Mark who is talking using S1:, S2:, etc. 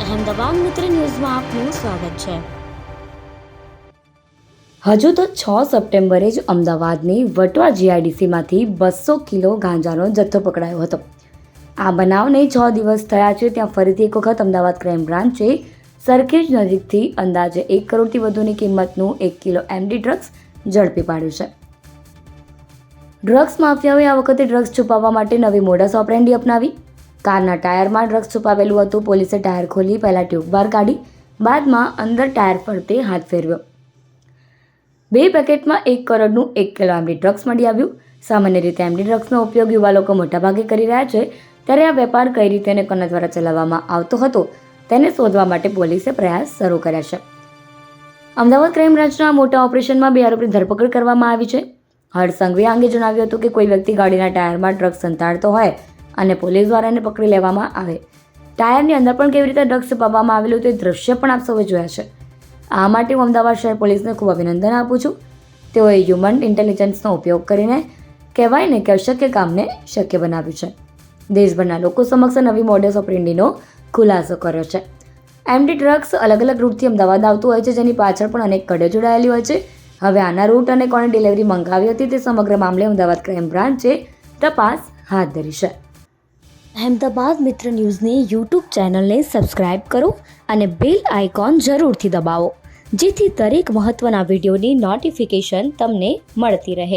S1: અહેમદાબાદ મિત્ર ન્યૂઝમાં આપનું સ્વાગત છે। હજુ તો 6 સપ્ટેમ્બરે જ અમદાવાદની વટવા જીઆઈડીસીમાંથી 200 કિલો ગાંજાનો જથ્થો પકડાયો હતો। આ બનાવને 6 દિવસ થયા છે, ત્યાં ફરીથી એક વખત અમદાવાદ ક્રાઇમ બ્રાન્ચે સરખેજ નજીકથી અંદાજે 1 કરોડથી વધુની કિંમતનું 1 કિલો એમડી ડ્રગ્સ ઝડપી પાડ્યું છે। ડ્રગ્સ માફિયાઓએ આ વખતે ડ્રગ્સ છુપાવવા માટે નવી મોડસ ઓપરેન્ડી અપનાવી। કારના ટાયરમાં ડ્રગ્સ છુપાવેલું હતું। પોલીસે ટાયર ખોલી પહેલા ટ્યુબ બહાર કાઢી, બાદમાં અંદર ટાયર ફરતે હાથ ફેરવ્યો। 2 પેકેટમાં 1 કરોડનું 1 કિલો એમડી ડ્રગ્સ મળી આવ્યું। સામાન્ય રીતે એમડી ડ્રગ્સનો ઉપયોગ યુવા લોકો મોટાભાગે કરી રહ્યા છે, ત્યારે આ વેપાર કઈ રીતે અને કોના દ્વારા ચલાવવામાં આવતો હતો તેને શોધવા માટે પોલીસે પ્રયાસ શરૂ કર્યા છે। અમદાવાદ ક્રાઇમ બ્રાન્ચના આ મોટા ઓપરેશનમાં 2 આરોપીની ધરપકડ કરવામાં આવી છે। હર્ષ સંઘવીએ અંગે જણાવ્યું હતું કે કોઈ વ્યક્તિ ગાડીના ટાયરમાં ડ્રગ્સ સંતાડતો હોય અને પોલીસ દ્વારા એને પકડી લેવામાં આવે। ટાયરની અંદર પણ કેવી રીતે ડ્રગ્સ છુપાવવામાં આવેલું તે દ્રશ્ય પણ આપ સૌએ જોયા છે। આ માટે હું અમદાવાદ શહેર પોલીસને ખૂબ અભિનંદન આપું છું। તેઓએ હ્યુમન ઇન્ટેલિજન્સનો ઉપયોગ કરીને કહેવાય ને કે અશક્ય કામને શક્ય બનાવ્યું છે। દેશભરના લોકો સમક્ષ નવી મોડસ ઓપરેન્ડીનો ખુલાસો કર્યો છે। એમડી ડ્રગ્સ અલગ અલગ રૂટથી અમદાવાદ આવતું હોય છે, જેની પાછળ પણ અનેક કડીઓ જોડાયેલી હોય છે। હવે આના રૂટ અને કોણે ડિલિવરી મંગાવી હતી તે સમગ્ર મામલે અમદાવાદ ક્રાઇમ બ્રાન્ચે તપાસ હાથ ધરી છે। અહેમદાબાદ મિત્ર ન્યૂઝની યુટ્યુબ ચેનલને સબસ્ક્રાઇબ કરો અને બેલ આઇકોન જરૂરથી દબાવો, જેથી દરેક મહત્ત્વના વિડીયોની નોટિફિકેશન તમને મળતી રહે।